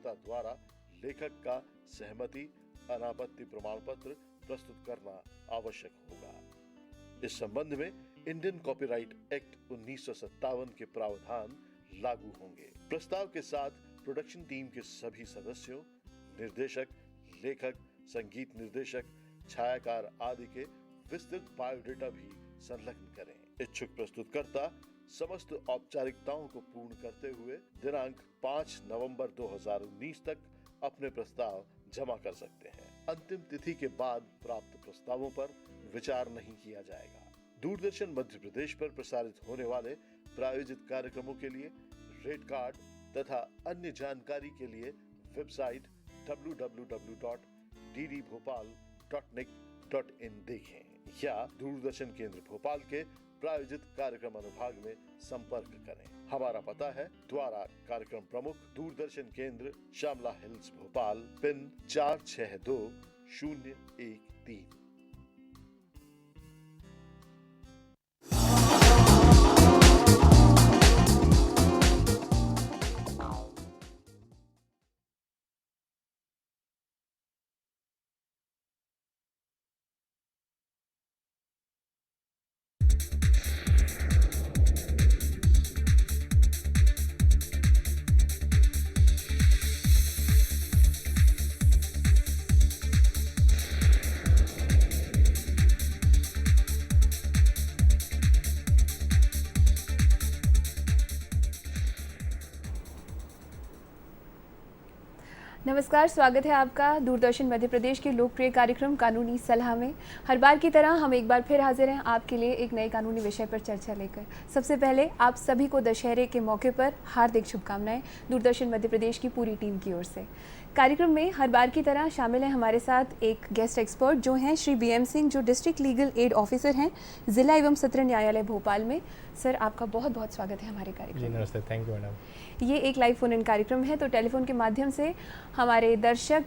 प्रस्तुतकर्ता द्वारा लेखक का सहमति अनापत्ति प्रमाण पत्र प्रस्तुत करना आवश्यक होगा। इस संबंध में इंडियन कॉपीराइट एक्ट 1957 के प्रावधान लागू होंगे। प्रस्ताव के साथ प्रोडक्शन टीम के सभी सदस्यों, निर्देशक, लेखक, संगीत निर्देशक, छायाकार आदि के विस्तृत बायोडेटा भी संलग्न करें। इच्छुक प्रस्तुतकर्ता समस्त औपचारिकताओं को पूर्ण करते हुए दिनांक 5 नवंबर 2019 तक अपने प्रस्ताव जमा कर सकते हैं। अंतिम तिथि के बाद प्राप्त प्रस्तावों पर विचार नहीं किया जाएगा। दूरदर्शन मध्य प्रदेश पर प्रसारित होने वाले प्रायोजित कार्यक्रमों के लिए रेट कार्ड तथा अन्य जानकारी के लिए वेबसाइट www.ddbhopal.nic.in देखें या दूरदर्शन केंद्र भोपाल के प्रायोजित कार्यक्रम अनुभाग में संपर्क करें। हमारा पता है द्वारा कार्यक्रम प्रमुख, दूरदर्शन केंद्र, श्यामला हिल्स, भोपाल, पिन 462013। नमस्कार, स्वागत है आपका दूरदर्शन मध्य प्रदेश के लोकप्रिय कार्यक्रम कानूनी सलाह में। हर बार की तरह हम एक बार फिर हाजिर हैं आपके लिए एक नए कानूनी विषय पर चर्चा लेकर। सबसे पहले आप सभी को दशहरे के मौके पर हार्दिक शुभकामनाएं दूरदर्शन मध्य प्रदेश की पूरी टीम की ओर से। कार्यक्रम में हर बार की तरह शामिल हैं हमारे साथ एक गेस्ट एक्सपर्ट जो हैं श्री BM सिंह, जो डिस्ट्रिक्ट लीगल एड ऑफिसर हैं जिला एवं सत्र न्यायालय भोपाल में। सर, आपका बहुत बहुत स्वागत है हमारे कार्यक्रम जी। में। नमस्ते, थैंक यू मैडम। ये एक लाइव फोन इन कार्यक्रम है, तो टेलीफोन के माध्यम से हमारे दर्शक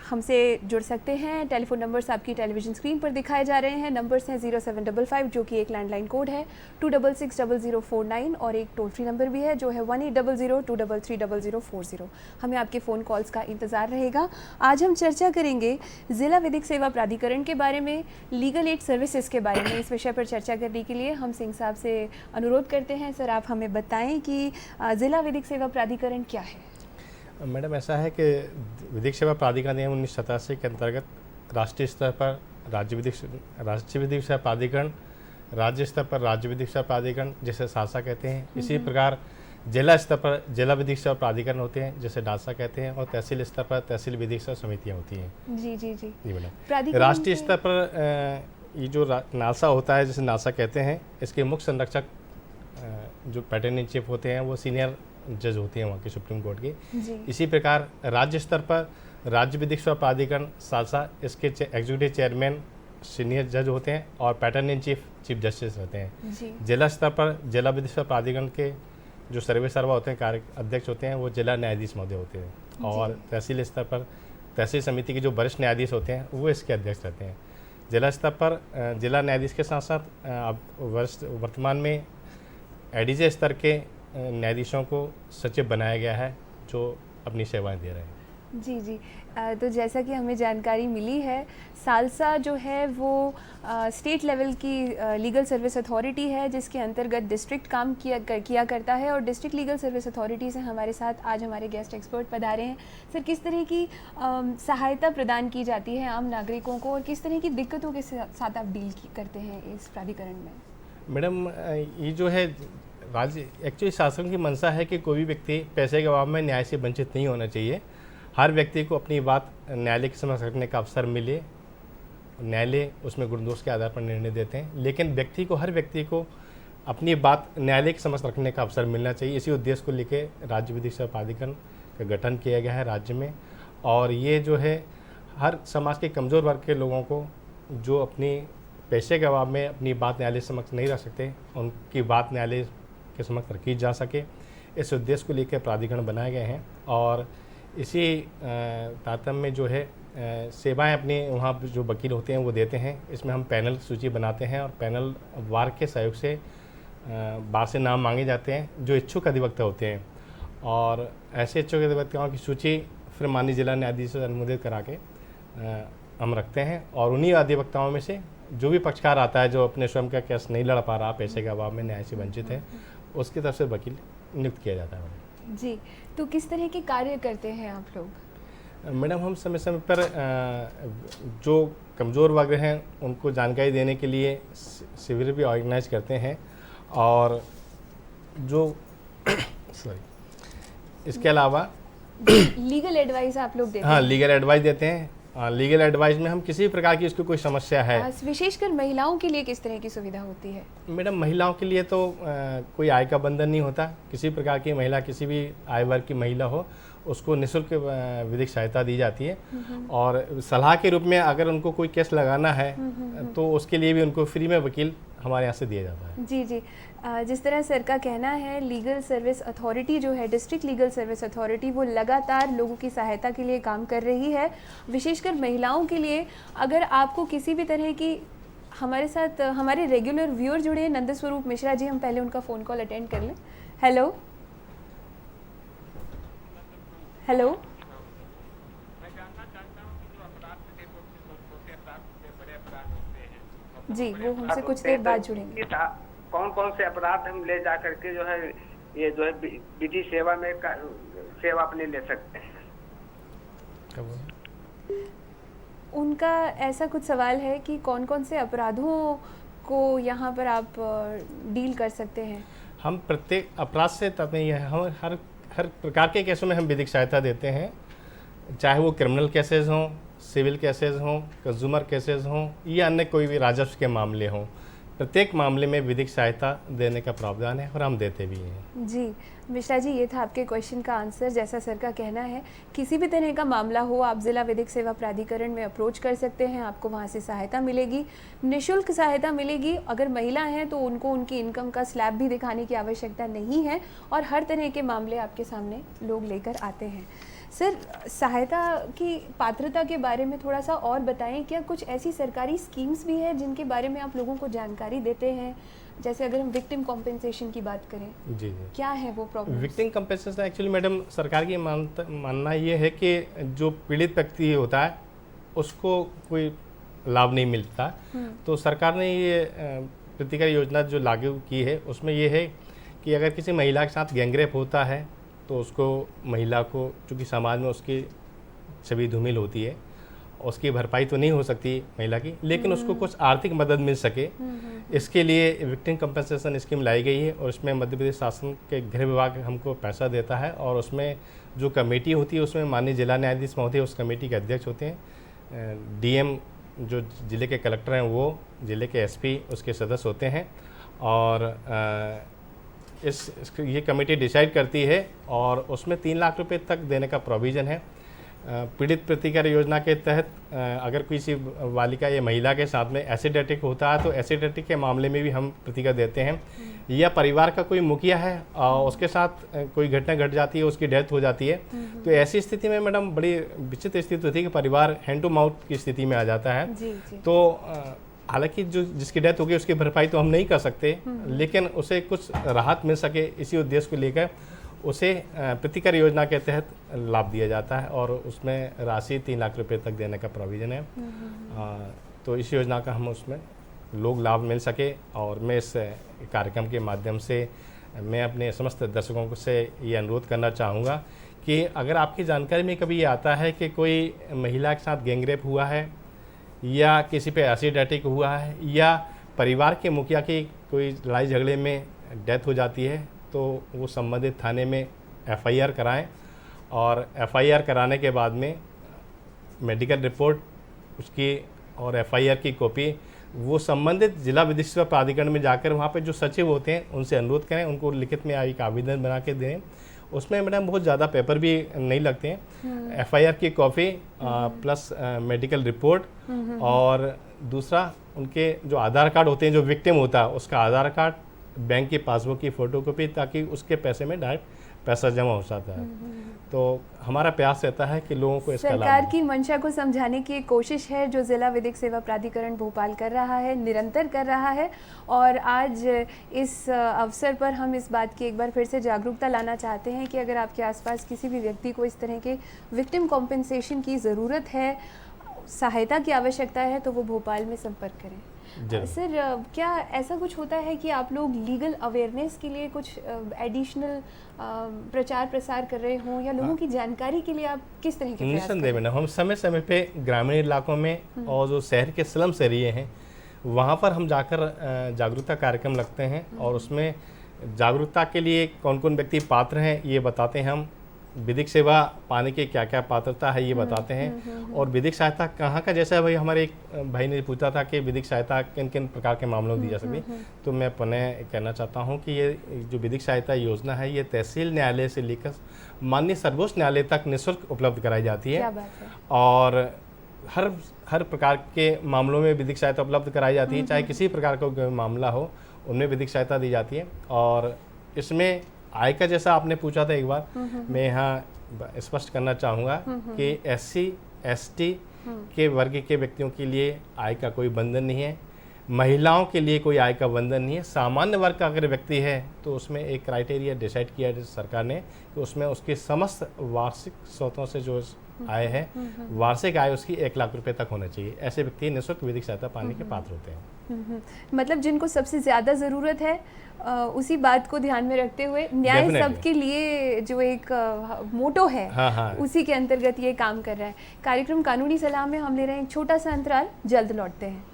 हमसे जुड़ सकते हैं। टेलीफोन नंबर्स आपकी टेलीविजन स्क्रीन पर दिखाए जा रहे हैं। नंबर्स हैं 0755 जो कि एक लैंडलाइन कोड है, 2660049 और एक टोल फ्री नंबर भी है जो है 1800233040। हमें आपके फ़ोन कॉल्स का इंतज़ार रहेगा। आज हम चर्चा करेंगे ज़िला विधिक सेवा प्राधिकरण के बारे में, लीगल एड सर्विसेज के बारे में। इस विषय पर चर्चा करने के लिए हम सिंह साहब से अनुरोध करते हैं, सर आप हमें बताएँ कि ज़िला विधिक सेवा प्राधिकरण क्या है। मैडम, ऐसा है कि विधिक सेवा प्राधिकरण 1987 के अंतर्गत राष्ट्रीय स्तर पर राष्ट्रीय विधिक सेवा प्राधिकरण, राज्य स्तर पर राज्य विधिक सेवा प्राधिकरण जिसे सासा कहते हैं, इसी प्रकार जिला स्तर पर जिला विधिक सेवा प्राधिकरण होते हैं जिसे डासा कहते हैं, और तहसील स्तर पर तहसील विधिक सेवा समितियाँ होती हैं। जी जी जी जी मैडम। राष्ट्रीय स्तर पर ये जो नासा होता है जिसे नासा कहते हैं, इसके मुख्य संरक्षक जो पैटर्न इन चीफ होते हैं वो सीनियर जज होती हैं वहाँ की सुप्रीम कोर्ट की। इसी प्रकार राज्य स्तर पर राज्य विधिक सेवा प्राधिकरण सालसा, इसके एग्जीक्यूटिव चेयरमैन सीनियर जज होते हैं और pattern in chief chief justice रहते हैं। जिला स्तर पर जिला विधिक सेवा प्राधिकरण के जो सर्वे सर्वा होते हैं, कार्य अध्यक्ष होते हैं, वो जिला न्यायाधीश महोदय होते हैं, और तहसील स्तर पर तहसील समिति के जो वरिष्ठ न्यायाधीश होते हैं वो इसके अध्यक्ष रहते हैं। जिला स्तर पर जिला न्यायाधीश के साथ साथ अब वर्तमान में एडीजे स्तर के न्यायाधीशों को सचिव बनाया गया है जो अपनी सेवाएं दे रहे हैं। जी जी। तो जैसा कि हमें जानकारी मिली है, सालसा जो है वो स्टेट लेवल की लीगल सर्विस अथॉरिटी है जिसके अंतर्गत डिस्ट्रिक्ट काम किया करता है, और डिस्ट्रिक्ट लीगल सर्विस अथॉरिटी से हमारे साथ आज हमारे गेस्ट एक्सपर्ट पधारे हैं। सर, किस तरह की सहायता प्रदान की जाती है आम नागरिकों को और किस तरह की दिक्कतों के साथ आप डील करते हैं इस प्राधिकरण में? मैडम, ये जो है राज्य एक्चुअली शासन की मंशा है कि कोई भी व्यक्ति पैसे के अभाव में न्याय से वंचित नहीं होना चाहिए। हर व्यक्ति को अपनी बात न्यायालय के समक्ष रखने का अवसर मिले। न्यायालय उसमें गुण दोष के आधार पर निर्णय देते हैं, लेकिन हर व्यक्ति को अपनी बात न्यायालय के समक्ष रखने का अवसर मिलना चाहिए। इसी उद्देश्य को लेकर राज्य विधिक सेवा प्राधिकरण का गठन किया गया है राज्य में, और ये जो है हर समाज के कमज़ोर वर्ग के लोगों को जो अपनी पैसे के अभाव में अपनी बात न्यायालय समक्ष नहीं रख सकते, उनकी बात न्यायालय के समक्ष रखी जा सके, इस उद्देश्य को लेकर प्राधिकरण बनाए गए हैं। और इसी तारतम्य में जो है सेवाएं अपने वहाँ जो वकील होते हैं वो देते हैं। इसमें हम पैनल सूची बनाते हैं और पैनल वार के सहयोग से बार से नाम मांगे जाते हैं जो इच्छुक अधिवक्ता होते हैं, और ऐसे इच्छुक अधिवक्ताओं की सूची फिर माननीय जिला न्यायाधीश से अनुमोदित करा के हम रखते हैं, और उन्हीं अधिवक्ताओं में से जो भी पक्षकार आता है जो अपने स्वयं का केस नहीं लड़ पा रहा, पैसे के अभाव में न्याय से वंचित है, उसकी तरफ से वकील नियुक्त किया जाता है। जी, तो किस तरह के कार्य करते हैं आप लोग? मैडम, हम समय समय पर जो कमज़ोर वर्ग हैं उनको जानकारी देने के लिए शिविर भी ऑर्गेनाइज करते हैं, और जो सॉरी इसके अलावा लीगल एडवाइस आप लोग देते हाँ, हैं? लीगल एडवाइस देते हैं। लीगल एडवाइस में हम किसी भी प्रकार की उसकी कोई समस्या है, विशेषकर महिलाओं के लिए किस तरह की सुविधा होती है? मैडम, महिलाओं के लिए तो कोई आय का बंधन नहीं होता। किसी प्रकार की महिला, किसी भी आय वर्ग की महिला हो, उसको निःशुल्क विधिक सहायता दी जाती है, और सलाह के रूप में अगर उनको कोई केस लगाना है तो उसके लिए भी उनको फ्री में वकील हमारे यहाँ से दिया जाता है। जी जी, जिस तरह सर का कहना है, लीगल सर्विस अथॉरिटी जो है, डिस्ट्रिक्ट लीगल सर्विस अथॉरिटी, वो लगातार लोगों की सहायता के लिए काम कर रही है, विशेषकर महिलाओं के लिए। अगर आपको किसी भी तरह की, हमारे साथ हमारे रेगुलर व्यूअर जुड़े हैं नंदस्वरूप मिश्रा जी, हम पहले उनका फ़ोन कॉल अटेंड कर लें। हेलो हेलो, जी, वो हमसे कुछ देर बाद जुड़ेंगे। कौन कौन से अपराध हम ले जा करके जो है ये जो है विधि सेवा में सेवा अपनी ले सकते हैं? उनका ऐसा कुछ सवाल है कि कौन कौन से अपराधों को यहाँ पर आप डील कर सकते हैं? हम प्रत्येक अपराध से तत्व हम हर प्रकार के केसों में हम विधिक सहायता देते हैं, चाहे वो क्रिमिनल केसेस हों, सिविल केसेस हों, कंज्यूमर केसेस हों, या अन्य कोई भी राजस्व के मामले हों। प्रत्येक मामले में विधिक सहायता देने का प्रावधान है और हम देते भी हैं। जी मिश्रा जी, ये था आपके क्वेश्चन का आंसर। जैसा सर का कहना है, किसी भी तरह का मामला हो, आप जिला विधिक सेवा प्राधिकरण में अप्रोच कर सकते हैं, आपको वहाँ से सहायता मिलेगी, निःशुल्क सहायता मिलेगी। अगर महिला हैं तो उनको उनकी इनकम का स्लैब भी दिखाने की आवश्यकता नहीं है, और हर तरह के मामले आपके सामने लोग लेकर आते हैं। सर, सहायता की पात्रता के बारे में थोड़ा सा और बताएं। क्या कुछ ऐसी सरकारी स्कीम्स भी है जिनके बारे में आप लोगों को जानकारी देते हैं? जैसे अगर हम विक्टिम कॉम्पेंसेशन की बात करें, जी, क्या है वो problem? Victim compensation actually madam, सरकार की मानना ये है कि जो पीड़ित व्यक्ति होता है उसको कोई लाभ नहीं मिलता। तो सरकार ने ये प्रतिकर योजना जो लागू की है, उसमें ये है कि अगर किसी महिला के साथ गैंगरेप होता है तो उसको, महिला को, चूँकि समाज में उसकी छवि धूमिल होती है, उसकी भरपाई तो नहीं हो सकती महिला की, लेकिन उसको कुछ आर्थिक मदद मिल सके, इसके लिए विक्टिम कंपनसेशन स्कीम लाई गई है। और उसमें मध्य प्रदेश शासन के गृह विभाग हमको पैसा देता है, और उसमें जो कमेटी होती है उसमें माननीय जिला न्यायाधीश महोदय उस कमेटी के अध्यक्ष होते हैं। डीएम जो जिले के कलेक्टर हैं वो जिले के एसपी उसके सदस्य होते हैं, और ये कमेटी डिसाइड करती है, और उसमें 3 लाख रुपए तक देने का प्रोविज़न है। पीड़ित प्रतिकार योजना के तहत अगर किसी बालिका या महिला के साथ में एसिड होता है तो एसिड के मामले में भी हम प्रतिकार देते हैं, या परिवार का कोई मुखिया है और उसके साथ कोई घटना घट जाती है, उसकी डेथ हो जाती है, तो ऐसी स्थिति में मैडम बड़ी विचित्र स्थिति होती है कि परिवार हैंड टू माउथ की स्थिति में आ जाता है। जी। तो हालांकि जो जिसकी डेथ हो गई उसकी भरपाई तो हम नहीं कर सकते, लेकिन उसे कुछ राहत मिल सके, इसी उद्देश्य को लेकर उसे प्रतिकर योजना के तहत लाभ दिया जाता है, और उसमें राशि 3 लाख रुपए तक देने का प्रोविज़न है। तो इस योजना का हम उसमें लोग लाभ मिल सके, और मैं इस कार्यक्रम के माध्यम से मैं अपने समस्त दर्शकों से ये अनुरोध करना चाहूँगा कि अगर आपकी जानकारी में कभी ये आता है कि कोई महिला के साथ गैंगरेप हुआ है, या किसी पे एसिड अटैक हुआ है, या परिवार के मुखिया की कोई लड़ाई झगड़े में डेथ हो जाती है, तो वो संबंधित थाने में एफआईआर कराएं, और एफआईआर कराने के बाद में मेडिकल रिपोर्ट उसकी और एफआईआर की कॉपी वो संबंधित जिला विधिक सेवा प्राधिकरण में जाकर वहाँ पे जो सचिव होते हैं उनसे अनुरोध करें, उनको लिखित में एक आवेदन बना के दें। उसमें मैडम बहुत ज़्यादा पेपर भी नहीं लगते हैं। एफआईआर की कॉपी प्लस मेडिकल रिपोर्ट, और दूसरा उनके जो आधार कार्ड होते हैं, जो विक्टिम होता है उसका आधार कार्ड, बैंक की पासबुक की फ़ोटोकॉपी, ताकि उसके पैसे में डायरेक्ट पैसा जमा हो जाता है। तो हमारा प्रयास रहता है कि लोगों को इसका लाभ सरकार मिले। की मंशा को समझाने की एक कोशिश है जो जिला विधिक सेवा प्राधिकरण भोपाल कर रहा है, निरंतर कर रहा है। और आज इस अवसर पर हम इस बात की एक बार फिर से जागरूकता लाना चाहते हैं कि अगर आपके आसपास किसी भी व्यक्ति को इस तरह के विक्टिम कॉम्पेंसेशन की ज़रूरत है, सहायता की आवश्यकता है, तो वो भोपाल में संपर्क करें। जरूर। सर, क्या ऐसा कुछ होता है कि आप लोग लीगल अवेयरनेस के लिए कुछ एडिशनल प्रचार प्रसार कर रहे हों, या लोगों की जानकारी के लिए आप किस तरह के प्रयास कर निस्संदेह रहे मैडम, हम समय समय पे ग्रामीण इलाकों में और जो शहर के स्लम्स एरिए हैं वहाँ पर हम जाकर जागरूकता कार्यक्रम लगते हैं, और उसमें जागरूकता के लिए कौन कौन व्यक्ति पात्र हैं ये बताते हैं। हम विधिक सेवा पाने की क्या क्या पात्रता है ये बताते हैं, और विधिक सहायता कहाँ का, जैसा भाई हमारे एक भाई ने पूछा था कि विधिक सहायता किन किन प्रकार के मामलों में दी जा सकती है, तो मैं पुनः कहना चाहता हूँ कि ये जो विधिक सहायता योजना है ये तहसील न्यायालय से लेकर माननीय सर्वोच्च न्यायालय तक निःशुल्क उपलब्ध कराई जाती है। क्या बात है। और हर प्रकार के मामलों में विधिक सहायता उपलब्ध कराई जाती है, चाहे किसी प्रकार का कोई मामला हो उनमें विधिक सहायता दी जाती है। और इसमें आय का, जैसा आपने पूछा था एक बार, मैं यहाँ स्पष्ट करना चाहूँगा कि SC ST के वर्ग के व्यक्तियों के लिए आय का कोई बंधन नहीं है, महिलाओं के लिए कोई आय का बंधन नहीं है। सामान्य वर्ग का अगर व्यक्ति है तो उसमें एक क्राइटेरिया डिसाइड किया है सरकार ने कि उसमें उसके समस्त वार्षिक स्रोतों से जो आय है, वार्षिक आय उसकी 1 लाख रुपए तक होना चाहिए। ऐसे व्यक्ति निःशुल्क विधिक सहायता पाने के पात्र होते हैं। मतलब जिनको सबसे ज़्यादा ज़रूरत है, उसी बात को ध्यान में रखते हुए न्याय Definitely. सबके लिए जो एक मोटो है, हाँ। उसी के अंतर्गत ये काम कर रहा है। कार्यक्रम कानूनी सलाह में हम ले रहे हैं एक छोटा सा अंतराल, जल्द लौटते हैं।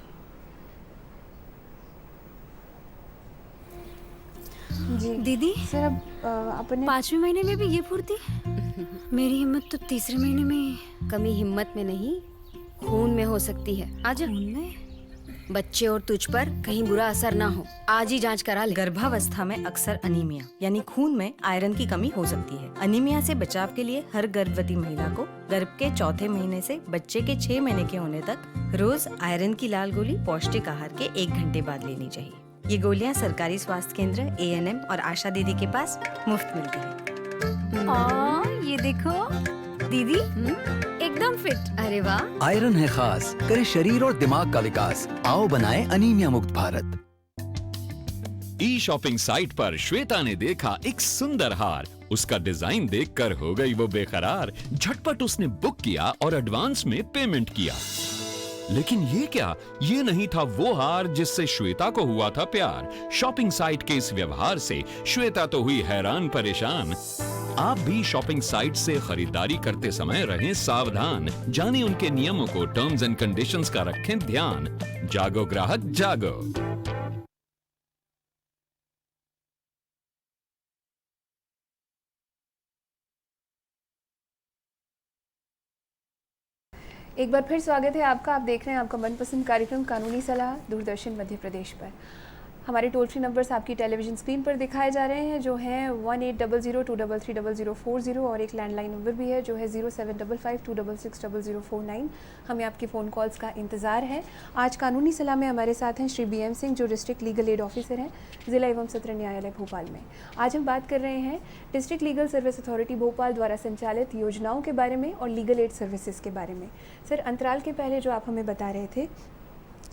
जी दीदी, सर, अब अपने 5वें महीने में भी ये फुर्ती? मेरी हिम्मत तो तीसरे महीने में। कमी हिम्मत में नहीं, खून में हो सकती है। आजा। खून में? बच्चे और तुझ पर कहीं बुरा असर ना हो, आज ही जांच करा ले। गर्भावस्था में अक्सर अनीमिया यानी खून में आयरन की कमी हो सकती है। अनीमिया से बचाव के लिए हर गर्भवती महिला को गर्भ के चौथे महीने से बच्चे के 6 महीने के होने तक रोज आयरन की लाल गोली पौष्टिक आहार के 1 घंटे बाद लेनी चाहिए। ये गोलियां सरकारी स्वास्थ्य केंद्र, ANM और आशा दीदी के पास मुफ्त मिलती है। ये देखो दीदी, एकदम फिट। अरे वाह। आयरन है खास, करे शरीर और दिमाग का विकास। आओ बनाए अनीमिया मुक्त भारत। ई शॉपिंग साइट पर श्वेता ने देखा एक सुंदर हार। उसका डिजाइन देखकर हो गई वो बेकरार। झटपट उसने बुक किया और एडवांस में पेमेंट किया। लेकिन ये क्या, ये नहीं था वो हार जिससे श्वेता को हुआ था प्यार। शॉपिंग साइट के इस व्यवहार से श्वेता तो हुई हैरान परेशान। आप भी शॉपिंग साइट से खरीदारी करते समय रहें सावधान। जानें उनके नियमों को, टर्म्स एंड कंडीशंस का रखें ध्यान। जागो ग्राहक जागो। एक बार फिर स्वागत है आपका। आप देख रहे हैं आपका मनपसंद कार्यक्रम कानूनी सलाह दूरदर्शन मध्य प्रदेश पर। हमारे टोल फ्री नंबर्स आपकी टेलीविजन स्क्रीन पर दिखाए जा रहे हैं, जो हैं 1800-233-0040, और एक लैंडलाइन नंबर भी है जो है 0755-266-0049। हमें आपकी फ़ोन कॉल्स का इंतज़ार है। आज कानूनी सलाह में हमारे साथ हैं श्री BM सिंह, जो डिस्ट्रिक्ट लीगल एड ऑफिसर हैं ज़िला एवं सत्र न्यायालय भोपाल में। आज हम बात कर रहे हैं district legal service authority Bhopal द्वारा संचालित योजनाओं के बारे में और लीगल एड सर्विसेज के बारे में। सर, अंतराल के पहले जो आप हमें बता रहे थे,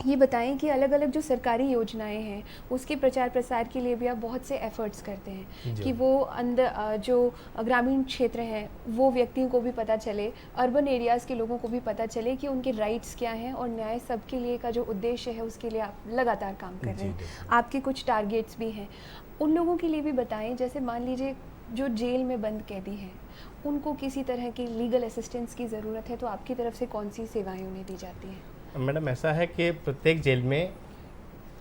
ये बताएं कि अलग अलग जो सरकारी योजनाएं हैं उसके प्रचार प्रसार के लिए भी आप बहुत से एफर्ट्स करते हैं कि वो अंदर जो ग्रामीण क्षेत्र हैं वो व्यक्तियों को भी पता चले, अर्बन एरियाज़ के लोगों को भी पता चले कि उनके राइट्स क्या हैं, और न्याय सबके लिए का जो उद्देश्य है उसके लिए आप लगातार काम कर रहे हैं। आपके कुछ टारगेट्स भी हैं, उन लोगों के लिए भी बताएं। जैसे मान लीजिए जो जेल में बंद कैदी हैं, उनको किसी तरह की लीगल असिस्टेंस की ज़रूरत है, तो आपकी तरफ से कौन सी सेवाएँ उन्हें दी जाती हैं? मैडम, ऐसा है कि प्रत्येक जेल में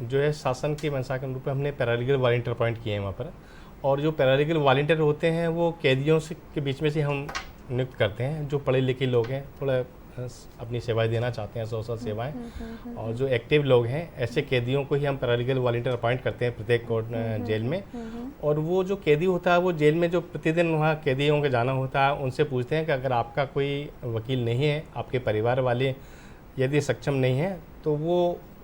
जो है शासन की मंशा के अनुरूप हमने पैरालीगल वॉलंटियर अपॉइंट किए हैं वहाँ पर, और जो पैरालीगल वॉलंटियर होते हैं वो कैदियों से के बीच में से हम नियुक्त करते हैं, जो पढ़े लिखे लोग हैं, थोड़ा अपनी सेवाएं देना चाहते हैं, सोशल सेवाएं, और जो एक्टिव लोग हैं ऐसे कैदियों को ही हम पैरालीगल वॉलंटियर अपॉइंट करते हैं प्रत्येक कोर्ट जेल में। और वो जो कैदी होता है वो जेल में जो प्रतिदिन वहाँ कैदियों के जाना होता है, उनसे पूछते हैं कि अगर आपका कोई वकील नहीं है, आपके परिवार वाले यदि सक्षम नहीं है, तो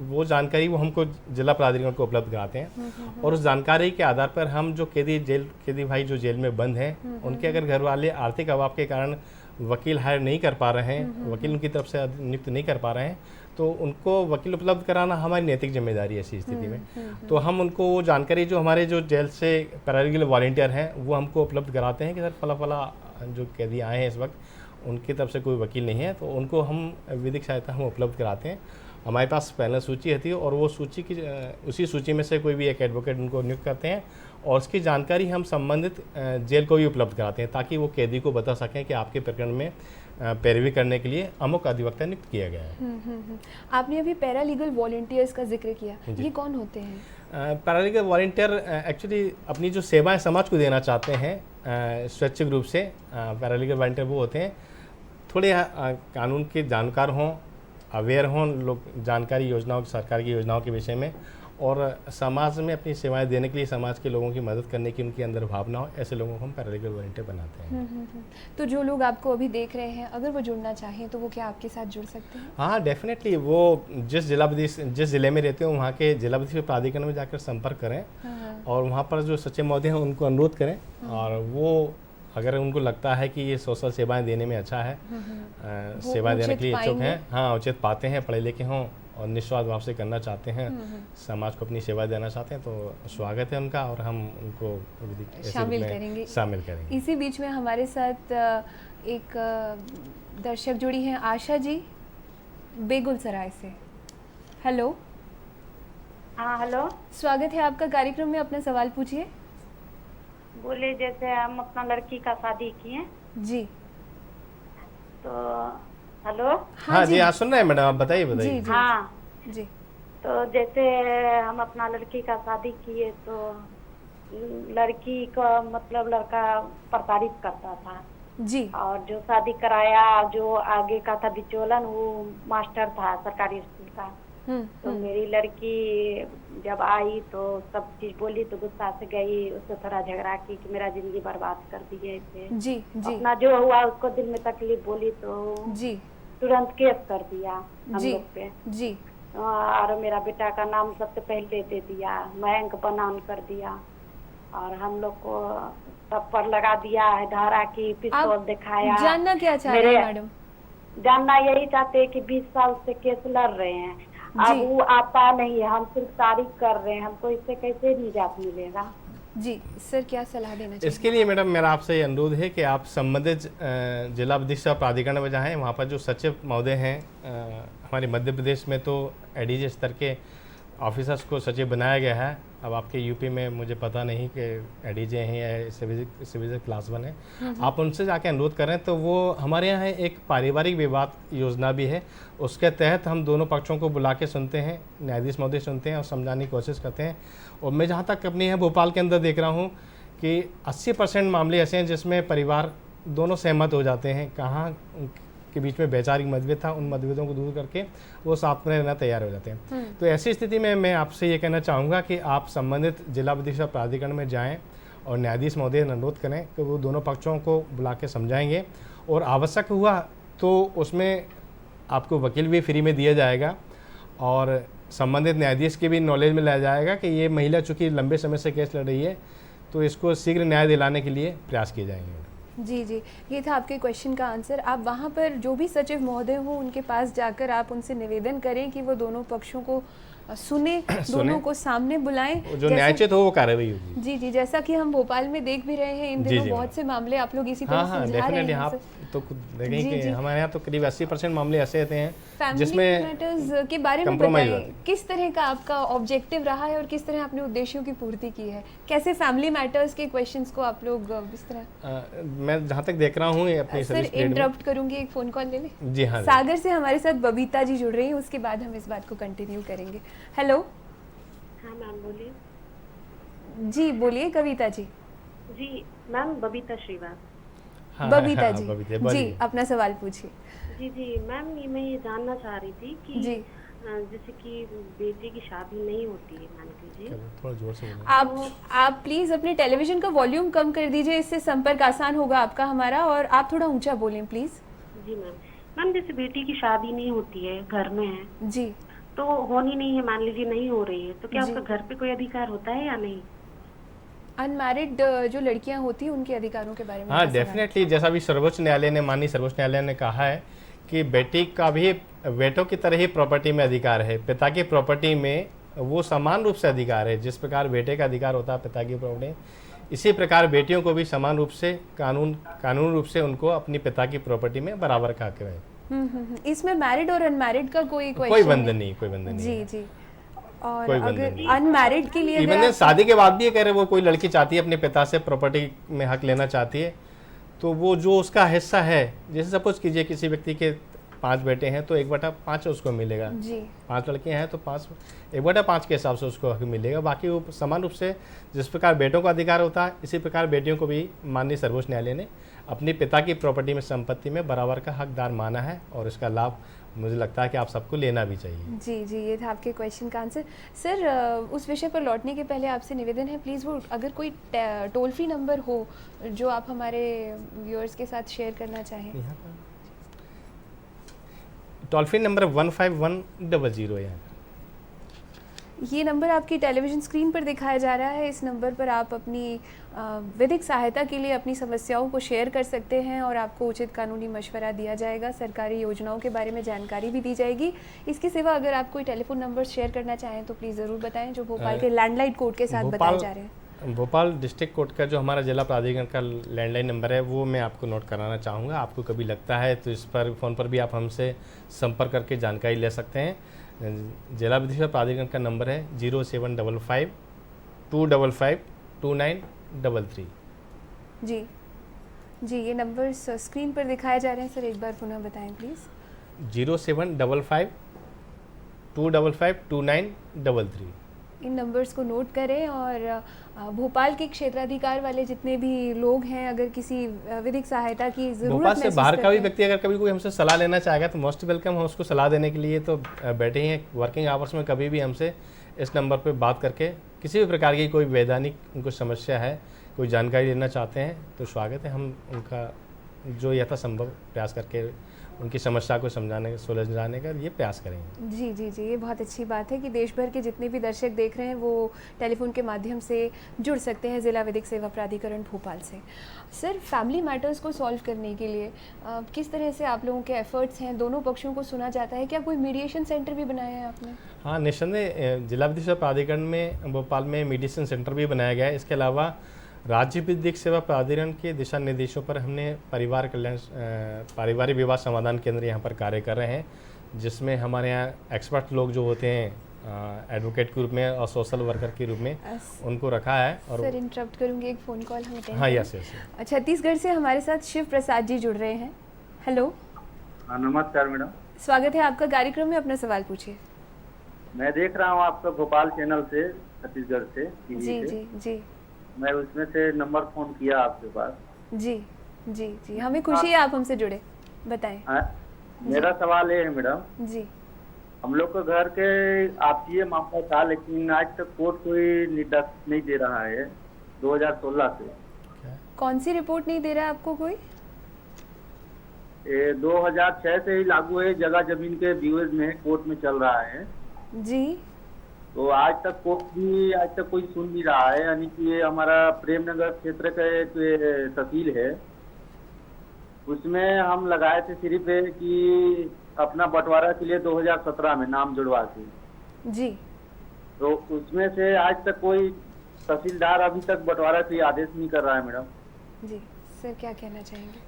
वो जानकारी वो हमको जिला प्राधिकरण को उपलब्ध कराते हैं और उस जानकारी के आधार पर हम जो कैदी भाई जो जेल में बंद हैं उनके अगर घर वाले आर्थिक अभाव के कारण वकील हायर नहीं कर पा रहे हैं, वकील उनकी तरफ से नियुक्त नहीं कर पा रहे हैं, तो उनको वकील उपलब्ध कराना हमारी नैतिक जिम्मेदारी है ऐसी स्थिति में। तो हम उनको वो जानकारी जो हमारे जो जेल से पैरालीगल वॉलंटियर हैं वो हमको उपलब्ध कराते हैं कि सर फला जो कैदी आए हैं इस वक्त उनकी तरफ से कोई वकील नहीं है, तो उनको हम विधिक सहायता हम उपलब्ध कराते हैं। हमारे पास पहले सूची रहती है और वो सूची की उसी सूची में से कोई भी एक एडवोकेट उनको नियुक्त करते हैं और उसकी जानकारी हम संबंधित जेल को भी उपलब्ध कराते हैं ताकि वो कैदी को बता सकें कि आपके प्रकरण में पैरवी करने के लिए अमुक अधिवक्ता नियुक्त किया गया है। आपने अभी पैरालीगल वॉलंटियर्स का जिक्र किया, ये कौन होते हैं? पैरालीगल वॉलंटियर एक्चुअली अपनी जो सेवाएं समाज को देना चाहते हैं स्वैच्छिक रूप से, पैरालीगल वॉलंटियर वो होते हैं थोड़े कानून के जानकार हों, अवेयर हों लोग जानकारी योजनाओं की, सरकार की योजनाओं के विषय में, और समाज में अपनी सेवाएं देने के लिए समाज के लोगों की मदद करने की उनके अंदर भावना हो, ऐसे लोगों को हम पैरालीगल वॉलंटियर बनाते हैं। तो जो लोग आपको अभी देख रहे हैं अगर वो जुड़ना चाहें तो वो क्या आपके साथ जुड़ सकते हैं? हाँ डेफिनेटली, वो जिस जिले में रहते हो वहाँ के जिला विधिक प्राधिकरण में जाकर संपर्क करें और वहाँ पर जो सचिव महोदय हैं उनको अनुरोध करें, और वो अगर उनको लगता है कि ये सोशल सेवाएं देने में अच्छा है, सेवाएं देने के लिए इच्छुक हैं, हाँ उचित पाते हैं, पढ़े लिखे हों और निस्वार्थ भाव से करना चाहते हैं, समाज को अपनी सेवा देना चाहते हैं, तो स्वागत है उनका और हम उनको शामिल करेंगे। इसी बीच में हमारे साथ एक दर्शक जुड़ी हैं, आशा जी बेगुसराय से। हेलो। हाँ हेलो, स्वागत है आपका कार्यक्रम में, अपना सवाल पूछिए। बोले जैसे हम अपना लड़की का शादी किए जी, तो हेलो। हाँ जी, हाँ सुन रहे हैं मैडम, आप बताइए। जी, हाँ जी। तो जैसे हम अपना लड़की का शादी किए तो लड़की का मतलब लड़का प्रताड़ित करता था जी, और जो शादी कराया जो आगे का था बिचौलन वो मास्टर था सरकारी स्कूल का। तो मेरी लड़की जब आई तो सब चीज बोली तो गुस्सा से गई, उससे थोड़ा झगड़ा की कि मेरा जिंदगी बर्बाद कर दिए थे। जी जी। अपना जो हुआ उसको दिल में तकलीफ बोली तो जी तुरंत केस कर दिया हम जी लोग पे जी। और मेरा बेटा का नाम सबसे पहले दे दिया, मयंक बनान कर दिया और हम लोग को सब पर लगा दिया है धारा की, पिस्तौल दिखाया। जानना क्या चाह रहे हैं मैडम? जानना यही चाहते हैं कि 20 साल से केस लड़ रहे हैं, अब वो आता नहीं है, हम सिर्फ तारीफ कर रहे हैं, हमको इससे कैसे निजात मिलेगा? जी सर, क्या सलाह देना चाहिए? इसके लिए मैडम मेरा आपसे अनुरोध है कि आप संबंधित जिला विधिक सेवा प्राधिकरण में जाएं, वहाँ पर जो सचिव महोदय हैं, हमारे मध्य प्रदेश में तो एडीजे स्तर के ऑफिसर्स को सचिव बनाया गया है। अब आपके यूपी में मुझे पता नहीं कि एडीजे हैं या सिविल क्लास 1 है, आप उनसे जाके अनुरोध करें। तो वो हमारे यहाँ एक पारिवारिक विवाद योजना भी है, उसके तहत हम दोनों पक्षों को बुला के सुनते हैं, न्यायाधीश महोदय सुनते हैं और समझाने की कोशिश करते हैं। और मैं जहाँ तक अपने यहाँ भोपाल के अंदर देख रहा हूँ कि 80% मामले ऐसे हैं जिसमें परिवार दोनों सहमत हो जाते हैं, कहाँ के बीच में वैचारिक मतभेद था, उन मतभेदों को दूर करके वो साथ में रहना तैयार हो जाते हैं। तो ऐसी स्थिति में मैं आपसे ये कहना चाहूँगा कि आप संबंधित जिला विधिक सेवा प्राधिकरण में जाएं और न्यायाधीश महोदय अनुरोध करें कि वो दोनों पक्षों को बुला के समझाएंगे, और आवश्यक हुआ तो उसमें आपको वकील भी फ्री में दिया जाएगा और संबंधित न्यायाधीश के भी नॉलेज में लाया जाएगा कि ये महिला चूँकि लंबे समय से केस लड़ रही है, तो इसको शीघ्र न्याय दिलाने के लिए प्रयास किए जाएंगे। जी जी, ये था आपके क्वेश्चन का आंसर। आप वहाँ पर जो भी सचिव महोदय हो उनके पास जाकर आप उनसे निवेदन करें कि वो दोनों पक्षों को सुने, दोनों को सामने बुलाएं, जो न्यायोचित हो वो कार्रवाई होगी। जी जी, जैसा कि हम भोपाल में देख भी रहे हैं इन दिनों बहुत से मामले आप लोग इसी तरह सुलझा रहे हैं। आप तो देखें कि हमारे यहाँ तो करीब 80% मामले ऐसे होते हैं जिसमें मैटर्स के बारे में बताइए, किस तरह का आपका ऑब्जेक्टिव रहा है और किस तरह आपने उद्देश्यों की पूर्ति की है? कैसे फैमिली मैटर्स के क्वेश्चंस को आप लोग इस तरह? मैं जहाँ तक देख रहा हूँ अपनी सर इंटरप्ट करूंगी, एक फोन कॉल ले लें। जी हाँ, सागर से हमारे साथ बबीता जी जुड़ रही हैं, उसके बाद हम इस बात को कंटिन्यू करेंगे। हेलो। हाँ मैम बोलिए। जी बोलिए कविता जी। जी मैम, बबीता श्रीवास। बबीता जी, जी अपना सवाल पूछिए। जी जी मैम, मैं ये जानना चाह रही थी कि जी जैसे कि बेटे की शादी नहीं होती है, मान लीजिए, थोड़ा जोर से आप प्लीज अपने टेलीविजन का वॉल्यूम कम कर दीजिए, इससे संपर्क आसान होगा आपका हमारा, और आप थोड़ा ऊंचा बोलें प्लीज। Ji ma'am. मैम जैसे बेटी की शादी नहीं होती है, घर में है जी, तो होनी नहीं है, मान लीजिए नहीं हो रही है, तो क्या जी। उसका घर पे कोई अधिकार होता है या नहीं? अनमैरिड जो लड़कियां होती हैं उनके अधिकारों के बारे में हाँ, क्या सवाल है? डेफिनेटली, जैसा भी सर्वोच्च न्यायालय ने, माननीय सर्वोच्च न्यायालय ने कहा है कि बेटी का भी बेटों की तरह ही प्रॉपर्टी में अधिकार है। पिता की प्रॉपर्टी में वो समान रूप से अधिकार है। जिस प्रकार बेटे का अधिकार होता है पिता की प्रॉपर्टी, इसी प्रकार बेटियों को भी समान रूप से कानून रूप से उनको अपनी पिता की प्रॉपर्टी में बराबर का हक है। इसमें मैरिड और अनमैरिड का कोई कोई क्वेश्चन बंधन नहीं, कोई बंधन नहीं जी है। जी। और कोई बंधन अगर नहीं। अनमैरिड के लिए इवन अगर आप- शादी के बाद भी ये कह रहे वो कोई लड़की चाहती है अपने पिता से प्रॉपर्टी में हक लेना चाहती है, तो वो जो उसका हिस्सा है, जैसे सपोज कीजिए किसी व्यक्ति के 5 बेटे हैं तो 1/5 उसको मिलेगा। जी 5 लड़कियां हैं तो 1/5 के हिसाब से उसको हक मिलेगा। बाकी वो समान रूप से जिस प्रकार बेटों का अधिकार होता है, इसी प्रकार बेटियों को भी माननीय सर्वोच्च न्यायालय ने अपनी पिता की प्रॉपर्टी में, संपत्ति में बराबर का हकदार माना है, और इसका लाभ मुझे लगता है कि आप सबको लेना भी चाहिए। जी जी, ये था आपके क्वेश्चन का आंसर। सर, उस विषय पर लौटने के पहले आपसे निवेदन है, प्लीज़ वो अगर कोई टोल फ्री नंबर हो जो आप हमारे व्यूअर्स के साथ शेयर करना चाहें। यहाँ पर टोल फ्री नंबर 15100 है। ये नंबर आपकी टेलीविज़न स्क्रीन पर दिखाया जा रहा है। इस नंबर पर आप अपनी विधिक सहायता के लिए अपनी समस्याओं को शेयर कर सकते हैं और आपको उचित कानूनी मशवरा दिया जाएगा। सरकारी योजनाओं के बारे में जानकारी भी दी जाएगी। इसके सिवा अगर आप कोई टेलीफोन नंबर शेयर करना चाहें तो प्लीज़ ज़रूर बताएं, जो भोपाल के लैंडलाइन कोड के साथ बताए जा रहे हैं। भोपाल डिस्ट्रिक्ट कोर्ट का जो हमारा जिला प्राधिकरण का लैंडलाइन नंबर है वो मैं आपको नोट कराना चाहूँगा। आपको कभी लगता है तो इस पर फ़ोन पर भी आप हमसे संपर्क करके जानकारी ले सकते हैं। जिला विधिक प्राधिकरण का नंबर है 0755 255 2933। जी जी, ये नंबर्स स्क्रीन पर दिखाए जा रहे हैं सर, एक बार पुनः बताएं प्लीज़। 0755 255 2933। इन नंबर्स को नोट करें और भोपाल के क्षेत्राधिकार वाले जितने भी लोग हैं, अगर किसी विधिक सहायता की ज़रूरत भोपाल से महसूस बाहर का करते भी हैं- व्यक्ति अगर कभी कोई हमसे सलाह लेना चाहेगा तो मोस्ट वेलकम। हम उसको सलाह देने के लिए तो बैठे ही हैं। वर्किंग आवर्स में कभी भी हमसे इस नंबर पर बात करके किसी भी प्रकार की कोई वैधानिक उनको समस्या है, कोई जानकारी लेना चाहते हैं तो स्वागत है। हम उनका जो यथासंभव प्रयास करके उनकी समस्या को समझाने, सुलझाने का ये प्रयास करेंगे। जी जी जी, ये बहुत अच्छी बात है कि देश भर के जितने भी दर्शक देख रहे हैं वो टेलीफोन के माध्यम से जुड़ सकते हैं जिला विधिक सेवा प्राधिकरण भोपाल से। सर, फैमिली मैटर्स को सॉल्व करने के लिए किस तरह से आप लोगों के एफर्ट्स हैं? दोनों पक्षों को सुना जाता है, क्या कोई मीडिएशन सेंटर भी बनाया है आपने? हाँ, निस्संदेह जिला विधिक सेवा प्राधिकरण में भोपाल में मीडिएशन सेंटर भी बनाया गया है। इसके अलावा राज्य विधिक सेवा प्राधिकरण के दिशा निर्देशों पर हमने पारिवारिक विवाद समाधान केंद्र यहाँ पर कार्य कर रहे हैं, जिसमें हमारे यहाँ एक्सपर्ट लोग जो होते हैं एडवोकेट के रूप में और सोशल वर्कर के रूप में उनको रखा है। और सर, इंटरप्ट करूँगी, एक फ़ोन कॉल हम अटेंड हाँ, करें। यस। छत्तीसगढ़ से हमारे साथ शिव प्रसाद जी जुड़ रहे हैं। हेलो, नमस्कार मैडम। स्वागत है आपका कार्यक्रम में, अपना सवाल पूछिए। मैं देख रहा हूँ आपका भोपाल चैनल से, छत्तीसगढ़ से, टीवी जी से। जी जी मैं उसमें से नंबर फोन किया आपके पास। जी जी जी, हमें खुशी है आप हमसे जुड़े, बताएं। मेरा सवाल ये है मैडम, जी, हम लोग के घर के आपसी मामला था, लेकिन आज तक कोर्ट कोई निर्देश नहीं दे रहा है 2016 से। कौन सी रिपोर्ट नहीं दे रहा है आपको कोई? 2006 से ही लागू है, जगह जमीन के विवाद में कोर्ट में चल रहा है। जी, तो आज तक कोई सुन नहीं रहा है। यानी कि ये हमारा प्रेमनगर क्षेत्र का एक तहसील है, उसमें हम लगाए थे सिर्फ कि अपना बंटवारा के लिए 2017 में नाम जुड़वा के। जी, तो उसमें से आज तक कोई तहसीलदार अभी तक बंटवारा के आदेश नहीं कर रहा है मैडम। जी सर, क्या कहना चाहेंगे?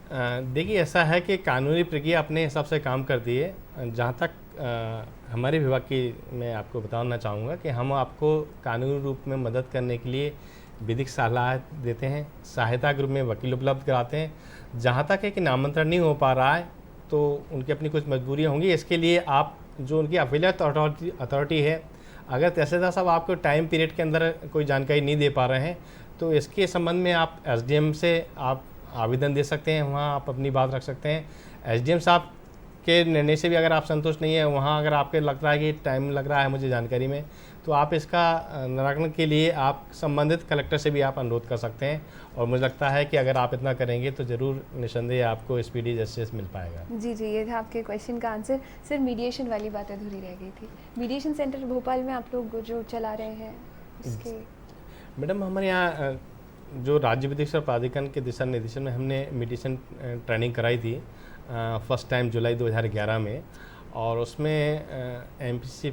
देखिए, ऐसा है कि कानूनी प्रक्रिया अपने हिसाब से काम करती है। जहाँ तक हमारे विभाग की मैं आपको बताना चाहूँगा कि हम आपको कानूनी रूप में मदद करने के लिए विधिक सलाह देते हैं, सहायता के रूप में वकील उपलब्ध कराते हैं। जहाँ तक है कि नामांतरण नहीं हो पा रहा है तो उनकी अपनी कुछ मजबूरियाँ होंगी। इसके लिए आप जो उनकी अफिलिएट अथॉरिटी है, अगर तहसीलदार साहब आपको टाइम पीरियड के अंदर कोई जानकारी नहीं दे पा रहे हैं तो इसके संबंध में आप एसडीएम से आप आवेदन दे सकते हैं, वहाँ आप अपनी बात रख सकते हैं। एसडीएम साहब के निर्णय से भी अगर आप संतुष्ट नहीं है, वहाँ अगर आपके लगता है कि टाइम लग रहा है मुझे जानकारी में, तो आप इसका निराकरण के लिए आप संबंधित कलेक्टर से भी आप अनुरोध कर सकते हैं, और मुझे लगता है कि अगर आप इतना करेंगे तो ज़रूर निस्संदेह आपको स्पीडी जस्टिस मिल पाएगा। जी जी, ये था आपके क्वेश्चन का आंसर। सर, मीडिएशन वाली बात अधूरी रह गई थी। मीडिएशन सेंटर भोपाल में आप लोग जो चला रहे हैं उसके मैडम, हमारे यहाँ जो राज्य विधिक सेवा प्राधिकरण के दिशा निर्देशन में हमने मीडिएशन ट्रेनिंग कराई थी फर्स्ट टाइम जुलाई 2011 में, और उसमें MPC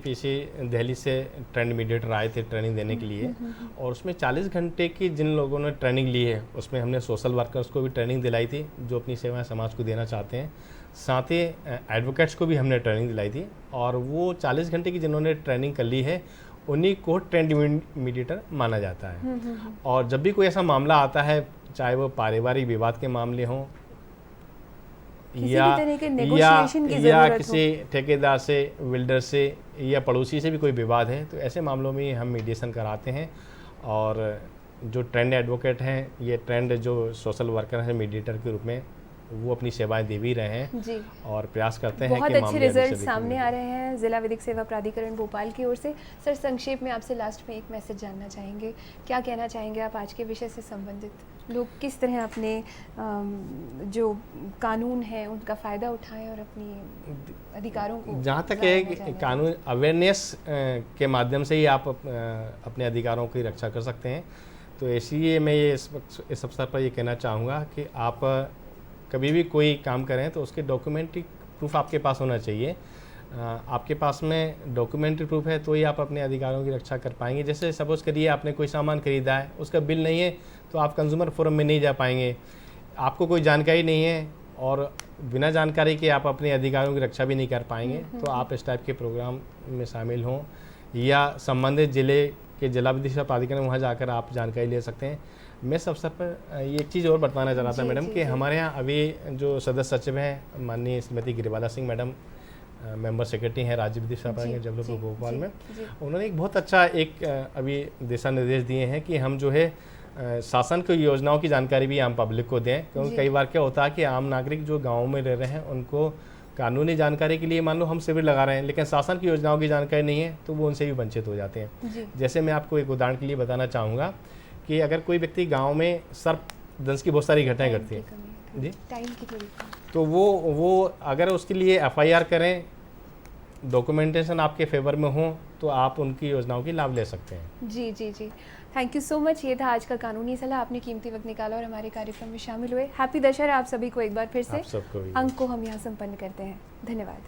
दिल्ली से ट्रेंड मीडिएटर आए थे ट्रेनिंग देने के लिए, और उसमें 40 घंटे की जिन लोगों ने ट्रेनिंग ली है उसमें हमने सोशल वर्कर्स को भी ट्रेनिंग दिलाई थी जो अपनी सेवाएं समाज को देना चाहते हैं, साथ ही एडवोकेट्स को भी हमने ट्रेनिंग दिलाई थी, और वो 40 घंटे की जिन्होंने ट्रेनिंग कर ली है उन्हीं को ट्रेंड मीडिएटर माना जाता है। और जब भी कोई ऐसा मामला आता है, चाहे वो पारिवारिक विवाद के मामले हों या किसी ठेकेदार से, बिल्डर से या पड़ोसी से भी कोई विवाद है, तो ऐसे मामलों में हम मीडिएशन कराते हैं। और जो ट्रेंड एडवोकेट हैं, ये ट्रेंड जो सोशल वर्कर हैं मीडिएटर के रूप में, वो अपनी सेवाएं दे भी रहे हैं जी, और प्रयास करते हैं बहुत कि अच्छे रिजल्ट सामने आ रहे हैं जिला विधिक सेवा प्राधिकरण भोपाल की ओर से। सर, संक्षेप में आपसे लास्ट में एक मैसेज जानना चाहेंगे, क्या कहना चाहेंगे आप आज के विषय से संबंधित? लोग किस तरह अपने जो कानून है उनका फ़ायदा उठाएं और अपनी अधिकारों को, जहाँ तक है कानून अवेयरनेस के माध्यम से ही आप अपने अधिकारों की रक्षा कर सकते हैं। तो इसलिए मैं ये इस अवसर पर ये कहना चाहूँगा कि आप कभी भी कोई काम करें तो उसके डॉक्यूमेंट्री प्रूफ आपके पास होना चाहिए। आपके पास में डॉक्यूमेंट्री प्रूफ है तो ही आप अपने अधिकारों की रक्षा कर पाएंगे। जैसे सपोज़ करिए आपने कोई सामान खरीदा है, उसका बिल नहीं है तो आप कंज्यूमर फोरम में नहीं जा पाएंगे, आपको कोई जानकारी नहीं है और बिना जानकारी के आप अपने अधिकारों की रक्षा भी नहीं कर पाएंगे। तो आप इस टाइप के प्रोग्राम में शामिल हों या संबंधित ज़िले के जिला विधिक सेवा प्राधिकरण वहाँ जाकर आप जानकारी ले सकते हैं। मैं इस अवसर पर ये एक चीज़ और बताना चाह रहा था मैडम कि हमारे यहाँ अभी जो सदस्य सचिव हैं माननीय Shrimati Giribala Singh madam, member secretary हैं राज्य विधिक सेवा प्राधिकरण जबलपुर भोपाल में, उन्होंने एक बहुत अच्छा एक अभी दिशा निर्देश दिए हैं कि हम जो है शासन की योजनाओं की जानकारी भी आम पब्लिक को दें। क्योंकि कई बार क्या होता है कि आम नागरिक जो गाँव में रह रहे हैं उनको कानूनी जानकारी के लिए मान लो हम शिविर लगा रहे हैं, लेकिन शासन की योजनाओं की जानकारी नहीं है तो वो उनसे भी वंचित हो जाते हैं। जैसे मैं आपको एक उदाहरण के लिए बताना चाहूँगा कि अगर कोई व्यक्ति गांव में सर्पदंश की बहुत सारी घटनाएं करती है जी, तो वो अगर उसके लिए FIR करें, डॉक्यूमेंटेशन आपके फेवर में हो, तो आप उनकी योजनाओं की लाभ ले सकते हैं। जी जी जी, थैंक यू सो मच। ये था आज का कानूनी सलाह, आपने कीमती वक्त निकाला और हमारे कार्यक्रम में शामिल हुए। हैप्पी दशहरा आप सभी को एक बार फिर से। अंक को हम यहाँ संपन्न करते हैं। धन्यवाद।